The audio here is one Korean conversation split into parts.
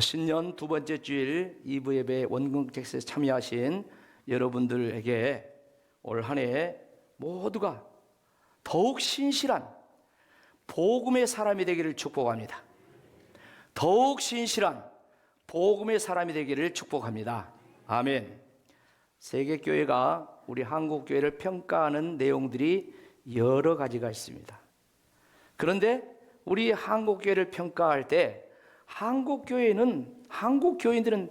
신년 두 번째 주일 2부 예배 원금 텍스트에 참여하신 여러분들에게 올 한 해 모두가 더욱 신실한 복음의 사람이 되기를 축복합니다. 더욱 신실한 복음의 사람이 되기를 축복합니다. 아멘. 세계교회가 우리 한국교회를 평가하는 내용들이 여러 가지가 있습니다. 그런데 우리 한국교회를 평가할 때 한국교인들은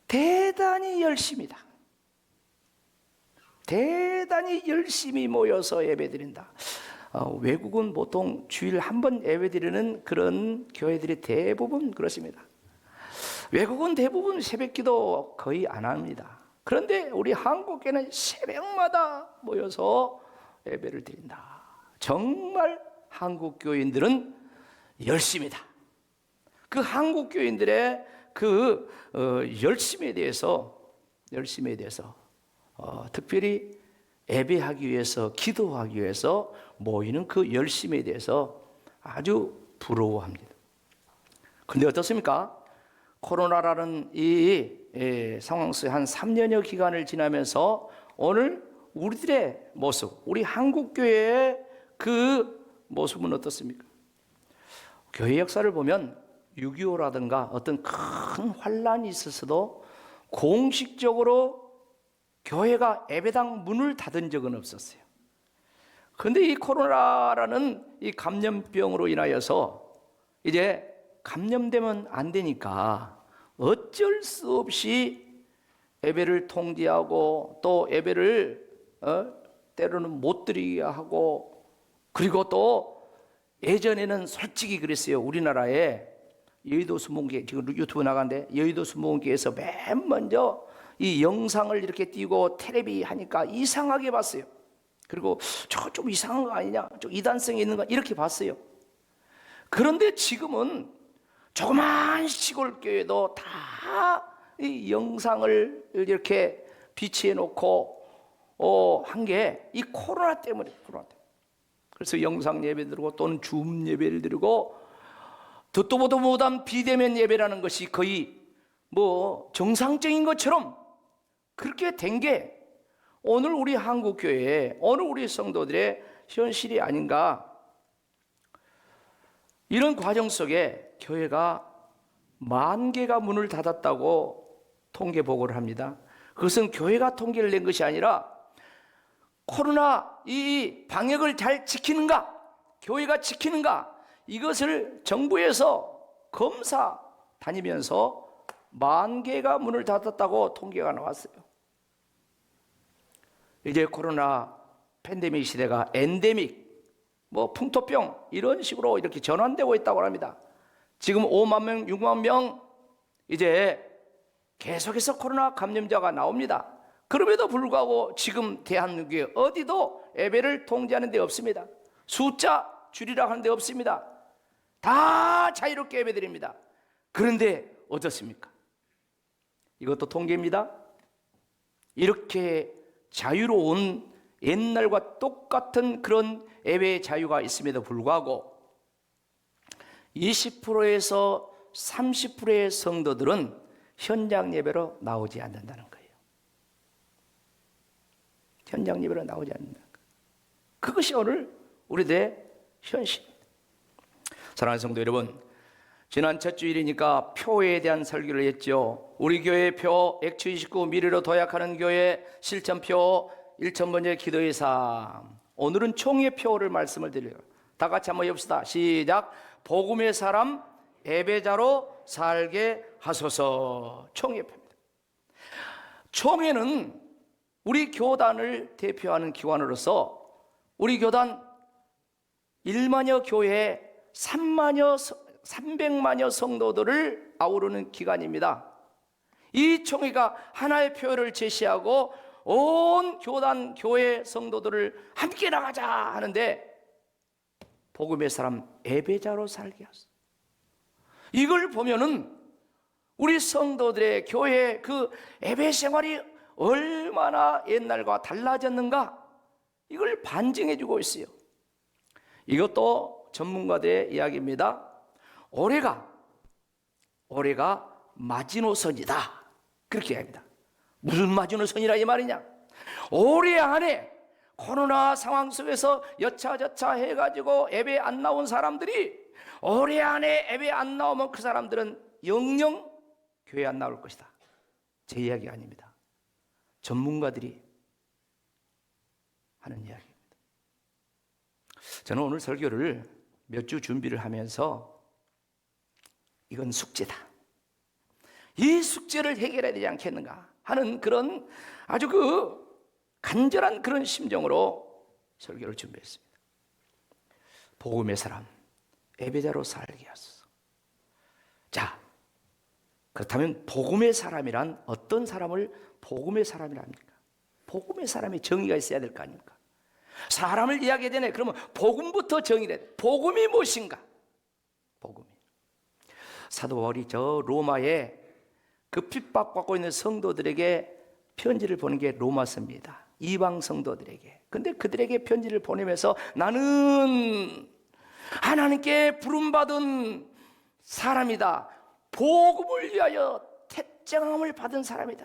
대단히 열심이다. 대단히 열심히 모여서 예배드린다. 외국은 보통 주일 한 번 예배드리는 그런 교회들이 대부분 그렇습니다. 외국은 대부분 새벽기도 거의 안 합니다. 그런데 우리 한국교회는 새벽마다 모여서 예배를 드린다. 정말 한국교인들은 열심이다. 그 한국교인들의 그 열심에 대해서 특별히 예배하기 위해서, 기도하기 위해서 모이는 그 열심에 대해서 아주 부러워합니다. 그런데 어떻습니까? 코로나라는 이 상황 속에 한 3년여 기간을 지나면서 오늘 우리들의 모습, 우리 한국교회의 그 모습은 어떻습니까? 교회 역사를 보면 6.25라든가 어떤 큰 환란이 있었어도 공식적으로 교회가 예배당 문을 닫은 적은 없었어요. 그런데 이 코로나라는 이 감염병으로 인하여서 이제 감염되면 안 되니까 어쩔 수 없이 예배를 통제하고 또 예배를 때로는 못 드리게 하고, 그리고 또 예전에는 솔직히 그랬어요. 우리나라에 여의도 순복음교회, 지금 유튜브 나가는데 여의도 순복음교회에서 맨 먼저 이 영상을 이렇게 띄고 텔레비 하니까 이상하게 봤어요. 그리고 저거 좀 이상한 거 아니냐, 좀 이단성이 있는 거 이렇게 봤어요. 그런데 지금은 조그만 시골 교회도 다 이 영상을 이렇게 비치해 놓고 한 게 이 코로나 때문에. 그래서 영상 예배 드리고 또는 줌 예배를 드리고 듣도 보도 못한 비대면 예배라는 것이 거의 뭐 정상적인 것처럼 그렇게 된 게 오늘 우리 한국교회에, 오늘 우리 성도들의 현실이 아닌가. 이런 과정 속에 교회가 10,000개가 문을 닫았다고 통계 보고를 합니다. 그것은 교회가 통계를 낸 것이 아니라 코로나 이 방역을 잘 지키는가, 교회가 지키는가, 이것을 정부에서 검사 다니면서 10,000개가 문을 닫았다고 통계가 나왔어요. 이제 코로나 팬데믹 시대가 엔데믹, 풍토병 이런 식으로 이렇게 전환되고 있다고 합니다. 지금 5만 명, 6만 명 이제 계속해서 코로나 감염자가 나옵니다. 그럼에도 불구하고 지금 대한민국에 어디도 예배를 통제하는 데 없습니다. 숫자 줄이라 하는 데 없습니다. 다 자유롭게 예배드립니다. 그런데 어떻습니까? 이것도 통계입니다. 이렇게 자유로운 옛날과 똑같은 그런 예배의 자유가 있음에도 불구하고 20%에서 30%의 성도들은 현장 예배로 나오지 않는다는 거예요. 현장 예배로 나오지 않는다는 거예요. 그것이 오늘 우리들의 현실입니다. 사랑하는 성도 여러분, 지난 첫 주일이니까 표에 대한 설교를 했죠. 우리 교회 표, 액추 29 미래로 도약하는 교회 실천표 1,000번째 기도의 삶. 오늘은 총의 표를 말씀을 드려요. 다 같이 한번 해봅시다. 시작. 복음의 사람 예배자로 살게 하소서. 총의 표입니다. 총회는 우리 교단을 대표하는 기관으로서 우리 교단 1만여 교회에 300만여 성도들을 아우르는 기관입니다. 이 총회가 하나의 표를 제시하고 온 교단 교회 성도들을 함께 나가자 하는데 복음의 사람 예배자로 살게 하소서. 이걸 보면은 우리 성도들의 교회 그 예배 생활이 얼마나 옛날과 달라졌는가, 이걸 반증해 주고 있어요. 이것도 전문가들의 이야기입니다. 올해가 올해가 마지노선이다. 그렇게 합니다. 무슨 마지노선이라 이 말이냐? 올해 안에 코로나 상황 속에서 여차저차 해가지고 예배 안 나온 사람들이 올해 안에 예배 안 나오면 그 사람들은 영영 교회 안 나올 것이다. 제 이야기 아닙니다. 전문가들이 하는 이야기입니다. 저는 오늘 설교를 몇 주 준비를 하면서 이건 숙제다. 이 숙제를 해결해야 되지 않겠는가 하는 그런 아주 간절한 그런 심정으로 설교를 준비했습니다. 복음의 사람, 예배자로 살게 하소서. 자, 그렇다면 복음의 사람이란 어떤 사람을 복음의 사람이라 합니까? 복음의 사람이 정의가 있어야 될 거 아닙니까? 사람을 이야기해야 되네. 그러면 복음부터 정의를 해야 돼. 복음이 무엇인가? 복음이. 사도 바울이 저 로마에 그 핍박받고 있는 성도들에게 편지를 보낸 게 로마서입니다. 이방 성도들에게. 근데 그들에게 편지를 보내면서 나는 하나님께 부름받은 사람이다. 복음을 위하여 택정함을 받은 사람이다.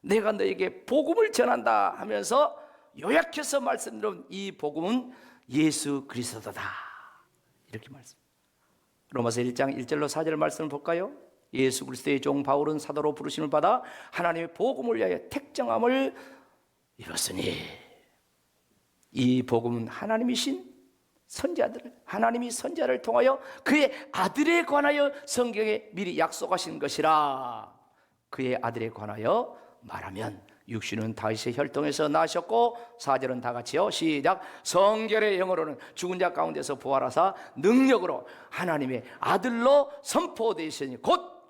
내가 너에게 복음을 전한다 하면서 요약해서 말씀드린 이 복음은 예수 그리스도다. 이렇게 말씀. 로마서 1장 1절로 4절 말씀을 볼까요? 예수 그리스도의 종 바울은 사도로 부르심을 받아 하나님의 복음을 위하여 택정함을 이뤘으니 이 복음은 하나님이신 선자들을 하나님이 선자를 통하여 그의 아들에 관하여 성경에 미리 약속하신 것이라. 그의 아들에 관하여 말하면 육신은 다윗의 혈통에서 나셨고 4절은 다 같이요. 시작. 성결의 영으로는 죽은 자 가운데서 부활하사 능력으로 하나님의 아들로 선포되시니 곧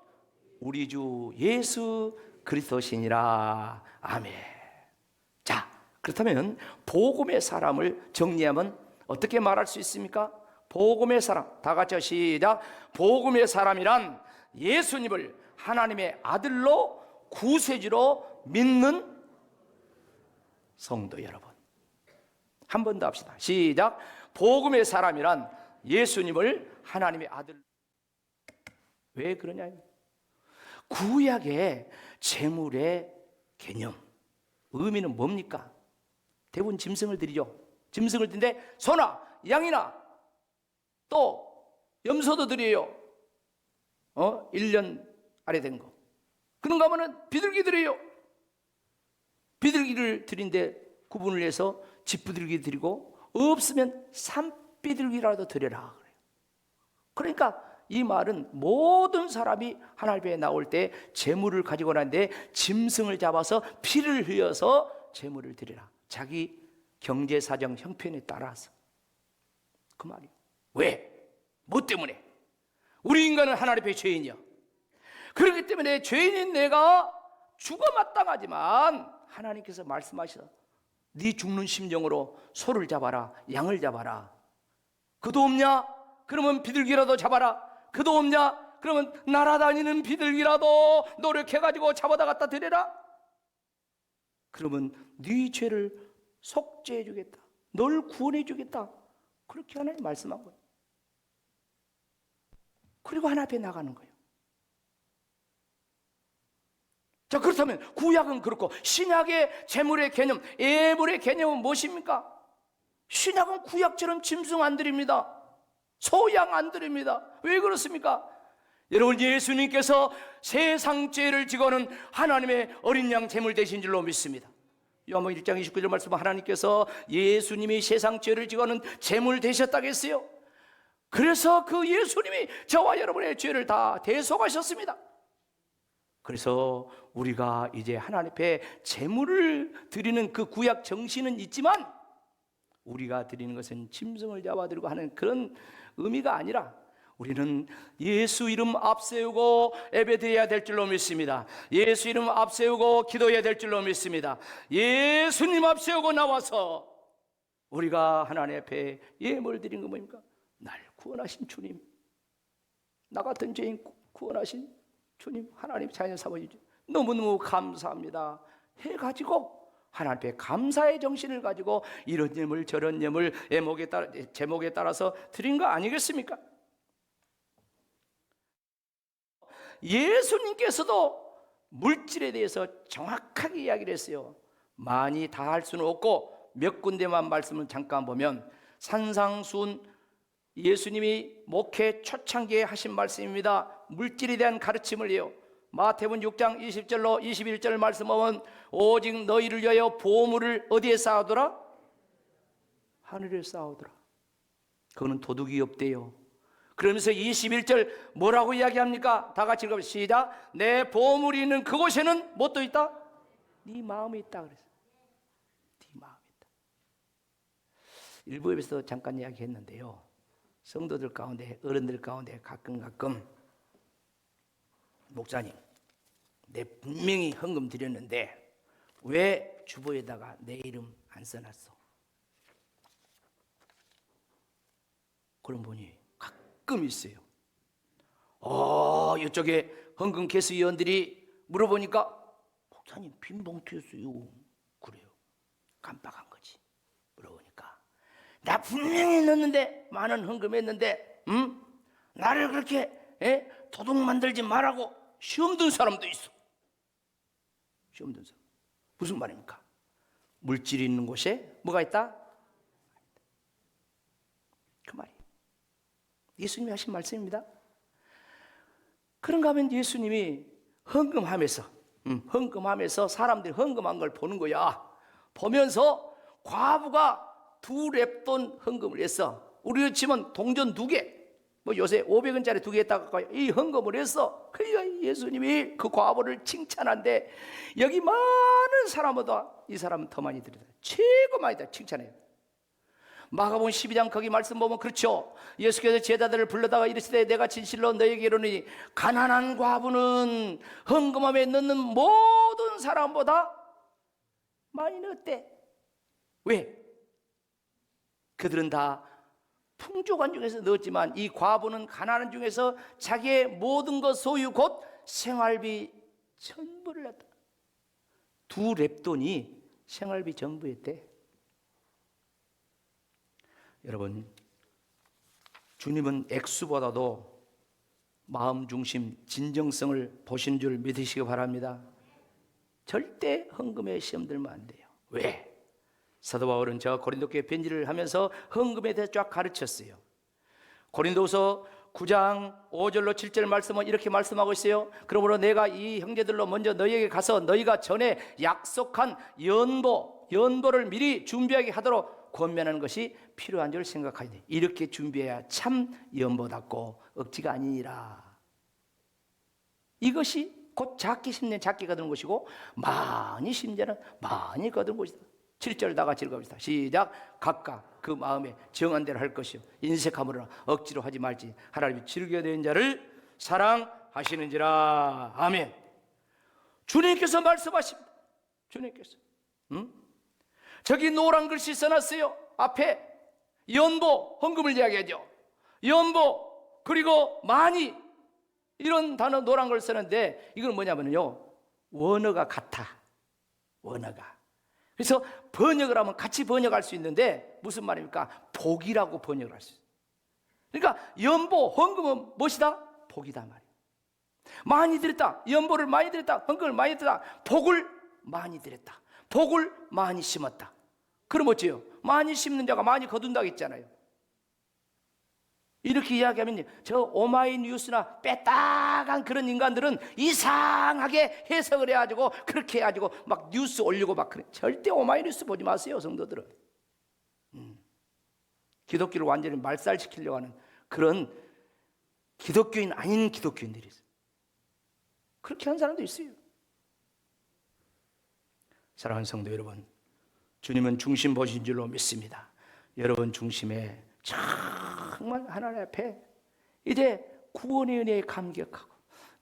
우리 주 예수 그리스도시니라. 아멘. 자, 그렇다면 복음의 사람을 정리하면 어떻게 말할 수 있습니까? 복음의 사람, 다 같이 시작. 복음의 사람이란 예수님을 하나님의 아들로 구세주로 믿는 성도 여러분. 한 번 더 합시다. 시작. 복음의 사람이란 예수님을 하나님의 아들. 왜 그러냐? 구약의 제물의 개념, 의미는 뭡니까? 대부분 짐승을 드리죠. 짐승을 드리는데 소나 양이나 또 염소도 드려요. 1년 아래 된 거. 그런가 하면은 비둘기 드려요. 비둘기를 드린데 구분을 해서 집비둘기 드리고 없으면 산비둘기라도 드려라 그래요. 그러니까 이 말은 모든 사람이 하나님 앞에 나올 때 제물을 가지고 나는데 짐승을 잡아서 피를 흘려서 제물을 드리라. 자기 경제사정 형편에 따라서. 그 말이에요. 왜? 뭐 때문에? 우리 인간은 하나님 앞에 죄인이야. 그렇기 때문에 죄인인 내가 죽어 마땅하지만 하나님께서 말씀하셔. 네 죽는 심정으로 소를 잡아라, 양을 잡아라. 그도 없냐? 그러면 비둘기라도 잡아라. 그도 없냐? 그러면 날아다니는 비둘기라도 노력해가지고 잡아다 갖다 드려라. 그러면 네 죄를 속죄해 주겠다. 널 구원해 주겠다. 그렇게 하나님 말씀한 거예요. 그리고 하나님 앞에 나가는 거예요. 자, 그렇다면 구약은 그렇고 신약의 제물의 개념, 예물의 개념은 무엇입니까? 신약은 구약처럼 짐승 안 드립니다. 소양 안 드립니다. 왜 그렇습니까? 여러분, 예수님께서 세상 죄를 지고는 하나님의 어린 양 제물 되신 줄로 믿습니다. 요한복음 1장 29절 말씀, 하나님께서 예수님이 세상 죄를 지고는 제물 되셨다고 했어요. 그래서 그 예수님이 저와 여러분의 죄를 다 대속하셨습니다. 그래서 우리가 이제 하나님 앞에 제물을 드리는 그 구약 정신은 있지만 우리가 드리는 것은 짐승을 잡아드리고 하는 그런 의미가 아니라 우리는 예수 이름 앞세우고 예배드려야 될 줄로 믿습니다. 예수 이름 앞세우고 기도해야 될 줄로 믿습니다. 예수님 앞세우고 나와서 우리가 하나님 앞에 예물 드린 건 뭡니까? 날 구원하신 주님, 나 같은 죄인 구원하신 주님, 하나님 자녀 삼아주죠. 너무너무 감사합니다 해가지고 하나님 앞에 감사의 정신을 가지고 이런 예물 저런 예물 제목에 따라서 드린 거 아니겠습니까? 예수님께서도 물질에 대해서 정확하게 이야기를 했어요. 많이 다 할 수는 없고 몇 군데만 말씀을 잠깐 보면 산상수훈 예수님이 목회 초창기에 하신 말씀입니다. 물질에 대한 가르침을 해요. 마태복음 6장 20절로 21절 말씀 보면 오직 너희를 위하여 보물을 어디에 쌓아두라? 하늘에 쌓아두라. 그거는 도둑이 없대요. 그러면서 21절 뭐라고 이야기합니까? 다 같이 읽어보시죠. 시작. 내 보물이 있는 그곳에는 뭣도 있다? 네 마음이 있다 그랬어요. 네 마음이 있다. 일부에서 잠깐 이야기했는데요. 성도들 가운데, 어른들 가운데 가끔 목사님, 내 분명히 헌금 드렸는데 왜 주보에다가 내 이름 안 써놨어? 그런 분이 가끔 있어요. 이쪽에 헌금 개수위원들이 물어보니까 목사님 빈 봉투였어요. 그래요. 깜빡한 거지. 물어보니까 나 분명히 넣었는데 많은 헌금했는데 나를 그렇게 도둑 만들지 말라고 시험 든 사람도 있어. 시험 든 사람. 무슨 말입니까? 물질이 있는 곳에 뭐가 있다? 그 말이에요. 예수님이 하신 말씀입니다. 그런가 하면 예수님이 헌금하면서 사람들이 헌금한 걸 보는 거야. 보면서 과부가 2렙돈 헌금을 했어. 우리로 치면 동전 2개, 요새 500원짜리 2개 했다가 이 헌금을 했어. 그러니까 예수님이 그 과부를 칭찬한데 여기 많은 사람보다 이 사람은 더 많이 드렸다. 최고 많이 다 칭찬해요. 마가복음 12장 거기 말씀 보면 그렇죠. 예수께서 제자들을 불러다가 이르시되 내가 진실로 너희에게 이르노니 가난한 과부는 헌금함에 넣는 모든 사람보다 많이 넣었대. 왜? 그들은 다 풍족한 중에서 넣었지만 이 과부는 가난한 중에서 자기의 모든 것 소유 곧 생활비 전부를 냈다. 2렙돈이 생활비 전부였대. 여러분, 주님은 액수보다도 마음 중심, 진정성을 보시는 줄 믿으시기 바랍니다. 절대 헌금에 시험 들면 안 돼요. 왜? 사도 바울은 제가 고린도 교회 편지를 하면서 헌금에 대해 쫙 가르쳤어요. 고린도서 9장 5절로 7절 말씀은 이렇게 말씀하고 있어요. 그러므로 내가 이 형제들로 먼저 너희에게 가서 너희가 전에 약속한 연보를 미리 준비하게 하도록 권면하는 것이 필요한 줄 생각하니 이렇게 준비해야 참 연보답고 억지가 아니니라. 이것이 곧 작게 심는 작게 거두는 것이고 많이 심자는 많이 거두는 것이다. 7절 다 같이 읽어봅시다. 시작. 각각 그 마음에 정한 대로 할 것이요 인색함으로나 억지로 하지 말지 하나님이 즐겨야 되는 자를 사랑하시는지라. 아멘. 주님께서 말씀하십니다. 주님께서 저기 노란 글씨 써놨어요. 앞에 연보, 헌금을 이야기하죠. 연보, 그리고 많이, 이런 단어 노란 걸 쓰는데 이건 뭐냐면요, 원어가 같아. 원어가. 그래서 번역을 하면 같이 번역할 수 있는데 무슨 말입니까? 복이라고 번역을 할 수 있어요. 그러니까 연보, 헌금은 무엇이다? 복이다 말이에요. 많이 드렸다. 연보를 많이 드렸다. 헌금을 많이 드렸다. 복을 많이 드렸다. 복을 많이 심었다. 그럼 어째요? 많이 심는 자가 많이 거둔다고 했잖아요. 이렇게 이야기하면 저 오마이뉴스나 빼딱한 그런 인간들은 이상하게 해석을 해가지고 그렇게 해가지고 막 뉴스 올리고 막 그래. 절대 오마이뉴스 보지 마세요, 성도들은. 기독교를 완전히 말살시키려고 하는 그런 기독교인 아닌 기독교인들이 있어요. 그렇게 하는 사람도 있어요. 사랑하는 성도 여러분, 주님은 중심 보신 줄로 믿습니다. 여러분 중심에 정말 하나님 앞에 이제 구원의 은혜에 감격하고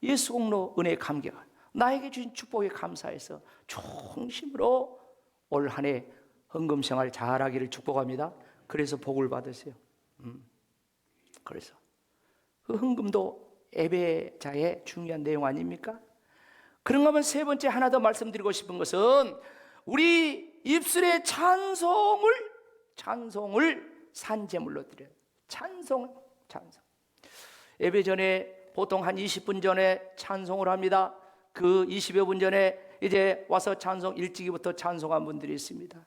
예수 공로 은혜에 감격하고 나에게 주신 축복에 감사해서 중심으로 올 한 해 헌금 생활 잘하기를 축복합니다. 그래서 복을 받으세요. 그래서 그 헌금도 예배자의 중요한 내용 아닙니까? 그런가 하면 세 번째 하나 더 말씀드리고 싶은 것은 우리 입술의 찬송을 산제물로 드려요. 찬송. 예배 전에 보통 한 20분 전에 찬송을 합니다. 그 20여 분 전에 이제 와서 찬송 일찍이부터 찬송한 분들이 있습니다.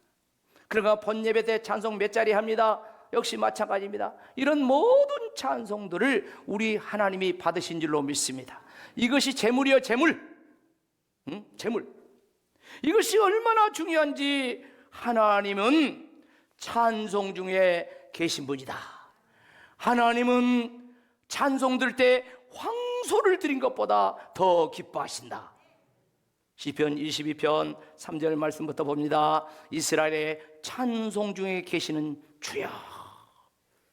그러니까 본예배 때 찬송 몇 자리 합니다. 역시 마찬가지입니다. 이런 모든 찬송들을 우리 하나님이 받으신 줄로 믿습니다. 이것이 재물이요, 재물. 재물. 이것이 얼마나 중요한지 하나님은 찬송 중에 계신 분이다. 하나님은 찬송 들 때 황소를 드린 것보다 더 기뻐하신다. 시편 22편 3절 말씀부터 봅니다. 이스라엘의 찬송 중에 계시는 주여,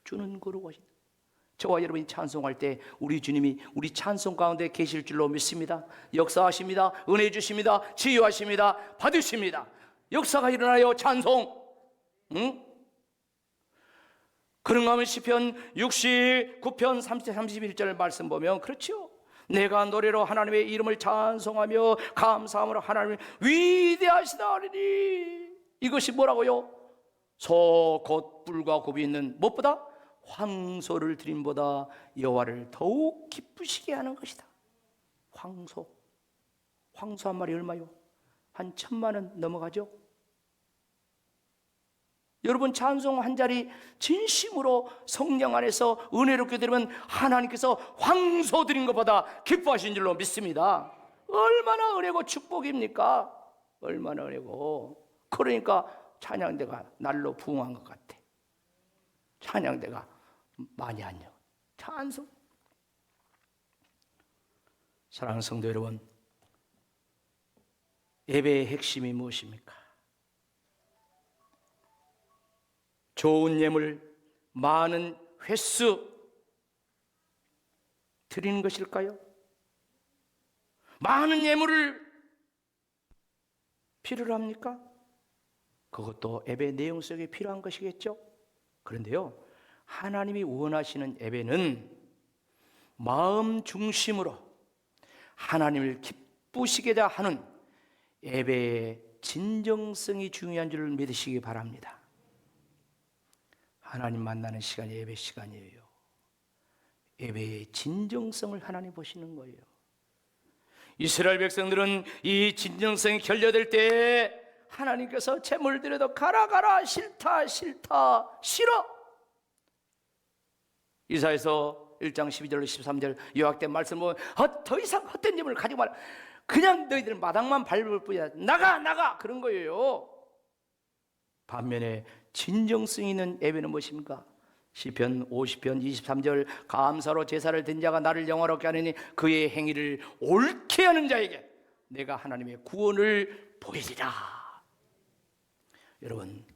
주는 거룩하신다. 저와 여러분이 찬송할 때 우리 주님이 우리 찬송 가운데 계실 줄로 믿습니다. 역사하십니다. 은혜 주십니다. 치유하십니다. 받으십니다. 역사가 일어나요. 찬송. 그런가 하면 시편 69편 31절 말씀 보면 그렇죠. 내가 노래로 하나님의 이름을 찬송하며 감사함으로 하나님을 위대하시다 하리니. 이것이 뭐라고요? 소 곧 뿔과 곱이 있는 무엇보다 황소를 드림보다 여호와를 더욱 기쁘시게 하는 것이다. 황소 한 마리 얼마요? 한 1,000,000원 넘어가죠. 여러분 찬송 한 자리 진심으로 성령 안에서 은혜롭게 들으면 하나님께서 황소 드린 것보다 기뻐하신 줄로 믿습니다. 얼마나 은혜고 축복입니까? 얼마나 은혜고. 그러니까 찬양대가 날로 부흥한 것 같아. 찬양대가 많이 안녕. 찬송. 사랑하는 성도 여러분, 예배의 핵심이 무엇입니까? 좋은 예물, 많은 횟수 드리는 것일까요? 많은 예물을 필요로 합니까? 그것도 예배 내용 속에 필요한 것이겠죠? 그런데요, 하나님이 원하시는 예배는 마음 중심으로 하나님을 기쁘시게 하는 예배의 진정성이 중요한 줄 믿으시기 바랍니다. 하나님 만나는 시간이 예배 시간이에요. 예배의 진정성을 하나님 보시는 거예요. 이스라엘 백성들은 이 진정성이 결여될 때 하나님께서 재물 드려도 가라 싫다 싫어. 이사야서 1장 12절 13절 요약된 말씀 보면 더 이상 헛된 재물을 가지고 말아. 그냥 너희들 마당만 밟을 뿐이야. 나가 그런 거예요. 반면에 진정성 있는 예배는 무엇입니까? 시편 50편 23절 감사로 제사를 든 자가 나를 영화롭게 하느니 그의 행위를 옳게 하는 자에게 내가 하나님의 구원을 보이리라. 여러분,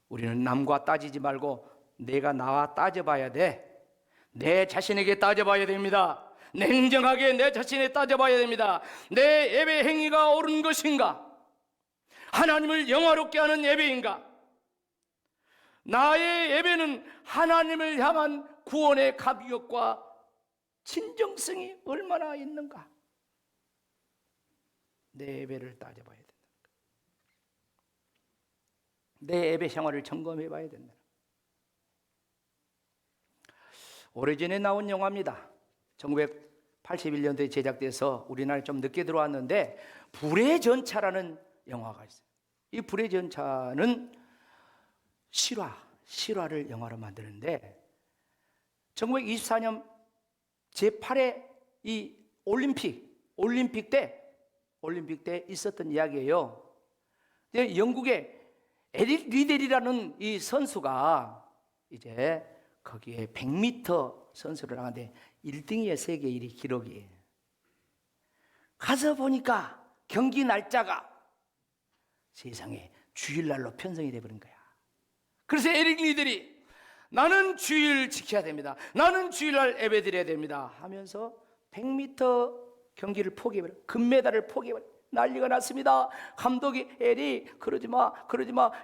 우리는 남과 따지지 말고 내가 나와 따져봐야 돼. 내 자신에게 따져봐야 됩니다. 냉정하게 내 자신에 따져봐야 됩니다. 내 예배 행위가 옳은 것인가? 하나님을 영화롭게 하는 예배인가? 나의 예배는 하나님을 향한 구원의 감격과 진정성이 얼마나 있는가? 내 예배를 따져봐야 된다. 내 예배 생활을 점검해 봐야 된다. 오래전에 나온 영화입니다. 1981년도에 제작돼서 우리나라에 좀 늦게 들어왔는데 불의 전차라는 영화가 있어요. 이 불의 전차는 실화를 영화로 만드는데 1924년 제8회 이 올림픽 때 있었던 이야기예요. 영국의 에릭 리델이라는 이 선수가 이제 거기에 100m 선수를 하는데 1등이에요. 세계 1위 기록이. 가서 보니까 경기 날짜가 세상에 주일날로 편성이 돼버린 거야. 그래서 에릭 리델이 나는 주일 지켜야 됩니다. 나는 주일날 예배 드려야 됩니다 하면서 100m 경기를 포기해버려. 금메달을 포기해버려. 난리가 났습니다. 감독이 에릭 그러지 마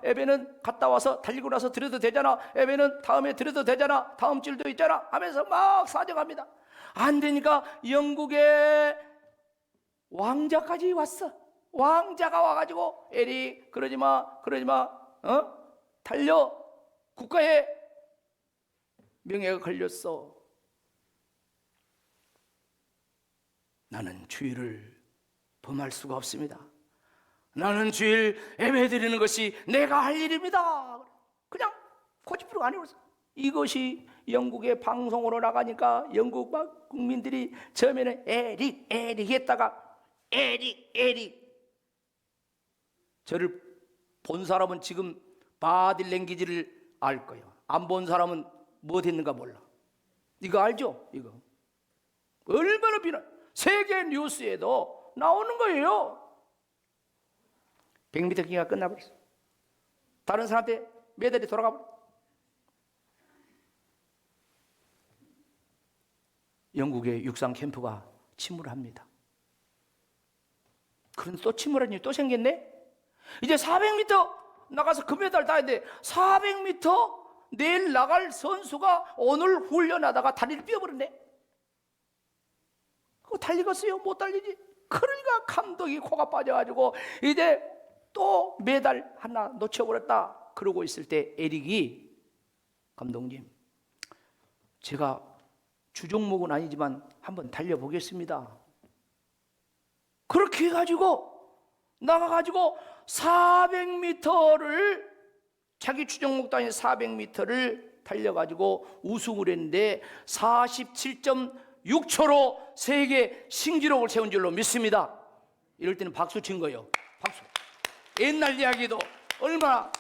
예배는 갔다 와서 달리고 나서 드려도 되잖아. 예배는 다음에 드려도 되잖아. 다음 주일도 있잖아 하면서 막 사정합니다. 안 되니까 영국의 왕자까지 왔어. 왕자가 와가지고 에릭 그러지 마 달려. 국가의 명예가 걸렸어. 나는 주일을 범할 수가 없습니다. 나는 주일 예배 드리는 것이 내가 할 일입니다. 그냥 고집부리고 안 해버렸어. 이것이 영국의 방송으로 나가니까 영국 막 국민들이 처음에는 에릭 했다가 에릭. 저를 본 사람은 지금 바디랭귀지를 알 거예요. 안 본 사람은 뭐 됐는가 몰라. 이거 알죠? 이거 얼마나 비난, 세계 뉴스에도 나오는 거예요. 100m 경기가 끝나버렸어. 다른 사람한테 메달이 돌아가 버렸어. 영국의 육상 캠프가 침몰합니다. 그런데 또 침몰한 일이 또 생겼네. 이제 400m 나가서 금메달 따야 돼. 400m 내일 나갈 선수가 오늘 훈련하다가 다리를 삐어버렸네. 그거 달리겠어요? 못 달리지. 그러니까 감독이 코가 빠져가지고 이제 또 메달 하나 놓쳐버렸다. 그러고 있을 때 에릭이, 감독님, 제가 주종목은 아니지만 한번 달려보겠습니다. 그렇게 해가지고 나가가지고 400m를, 자기 주종목도 아닌 400m를 달려가지고 우승을 했는데 47.6초로 세계 신기록을 세운 줄로 믿습니다. 이럴 때는 박수 친 거예요. 박수. 옛날 이야기도 얼마나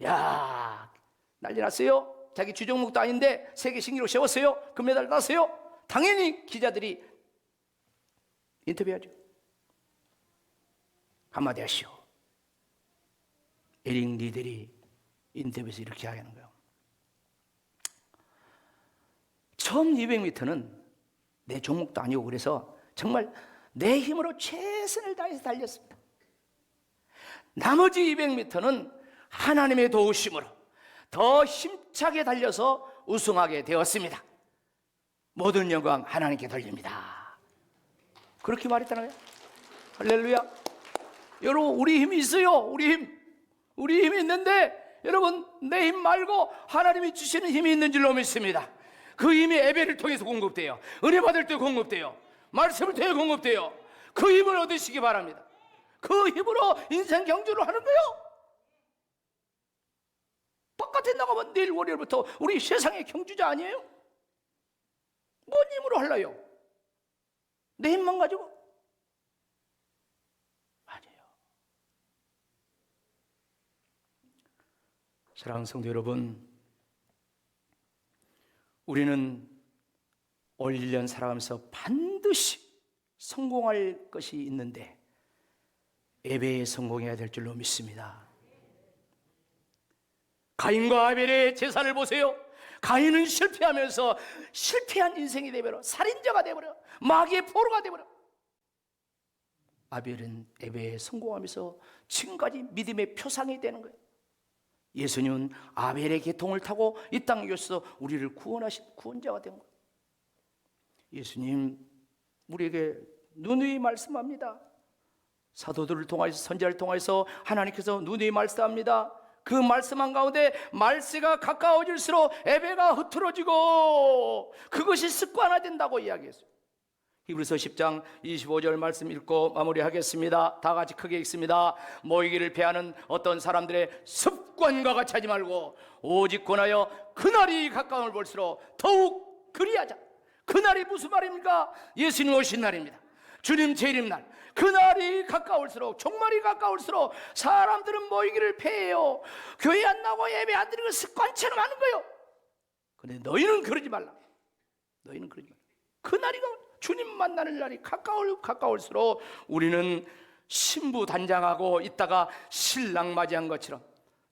야, 난리 났어요. 자기 주종목도 아닌데 세계 신기록 세웠어요. 금메달 땄어요. 당연히 기자들이 인터뷰하죠. 한마디 하시오. 에릭 리들이 인터뷰에서 이렇게 하는 거예요. 처음 200m는 내 종목도 아니고 그래서 정말 내 힘으로 최선을 다해서 달렸습니다. 나머지 200m는 하나님의 도우심으로 더 힘차게 달려서 우승하게 되었습니다. 모든 영광 하나님께 돌립니다. 그렇게 말했잖아요. 할렐루야. 여러분, 우리 힘이 있어요. 우리 힘이 있는데 여러분, 내 힘 말고 하나님이 주시는 힘이 있는 줄로 믿습니다. 그 힘이 예배를 통해서 공급돼요. 은혜 받을 때 공급돼요. 말씀을 통해 공급돼요. 그 힘을 얻으시기 바랍니다. 그 힘으로 인생 경주를 하는 거예요. 바깥에 나가면 내일 월요일부터 우리 세상의 경주자 아니에요? 뭔 힘으로 할래요? 내 힘만 가지고? 아니에요. 사랑하는 성도 여러분, 우리는 올 1년 살아가면서 반드시 성공할 것이 있는데 예배에 성공해야 될 줄로 믿습니다. 가인과 아벨의 제사를 보세요. 가인은 실패하면서 실패한 인생이 되버려, 살인자가 되버려, 마귀의 포로가 되버려. 아벨은 예배에 성공하면서 지금까지 믿음의 표상이 되는 거예요. 예수님은 아벨의 계통을 타고 이 땅에 오셔서 우리를 구원하신 구원자가 된 거예요. 예수님 우리에게 누누이 말씀합니다. 사도들을 통해서, 선지자를 통해서 하나님께서 누누이 말씀합니다. 그 말씀한 가운데 말세가 가까워질수록 예배가 흐트러지고 그것이 습관화된다고 이야기했어요. 히브리서 10장 25절 말씀 읽고 마무리하겠습니다. 다 같이 크게 읽습니다. 모이기를 패하는 어떤 사람들의 습관과 같이 하지 말고 오직 권하여 그날이 가까움을 볼수록 더욱 그리하자. 그날이 무슨 말입니까? 예수님 오신 날입니다. 주님 재림날, 그날이 가까울수록, 종말이 가까울수록 사람들은 모이기를 패해요. 교회 안 나고 예배 안 드리는 습관처럼 하는 거예요. 근데 너희는 그러지 말라. 너희는 그러지 말라. 그날이 주님 만나는 날이 가까울수록 우리는 신부 단장하고 있다가 신랑 맞이한 것처럼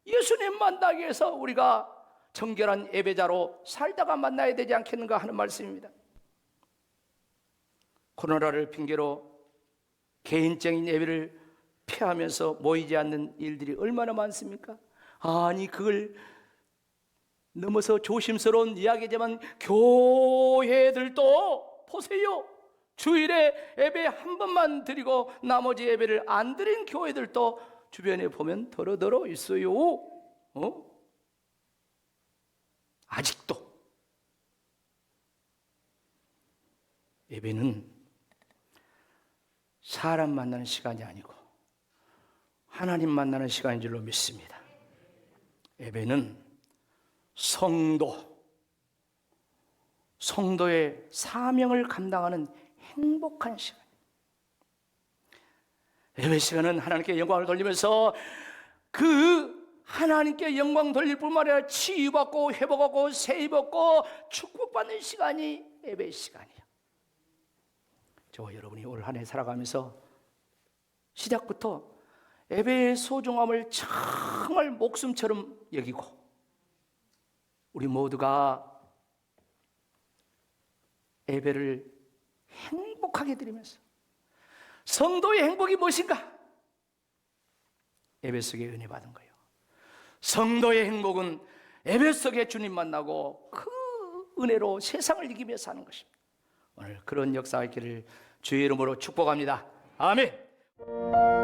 예수님 만나기 위해서 우리가 정결한 예배자로 살다가 만나야 되지 않겠는가 하는 말씀입니다. 코로나를 핑계로 개인적인 예배를 피하면서 모이지 않는 일들이 얼마나 많습니까? 아니 그걸 넘어서 조심스러운 이야기지만 교회들도 보세요. 주일에 예배 한 번만 드리고 나머지 예배를 안 드린 교회들도 주변에 보면 더러더러 있어요. 아직도 예배는 사람 만나는 시간이 아니고 하나님 만나는 시간인 줄로 믿습니다. 예배는 성도의 사명을 감당하는 행복한 시간. 예배 시간은 하나님께 영광을 돌리면서 그 하나님께 영광 돌릴 뿐만 아니라 치유받고 회복하고 세입받고 축복받는 시간이 예배 시간이에요. 저와 여러분이 올 한 해 살아가면서 시작부터 예배의 소중함을 정말 목숨처럼 여기고 우리 모두가 예배를 행복하게 드리면서 성도의 행복이 무엇인가? 예배 속에 은혜 받은 거예요. 성도의 행복은 예배 속에 주님 만나고 그 은혜로 세상을 이기며 사는 것입니다. 오늘 그런 역사가 있기를 주의 이름으로 축복합니다. 아멘.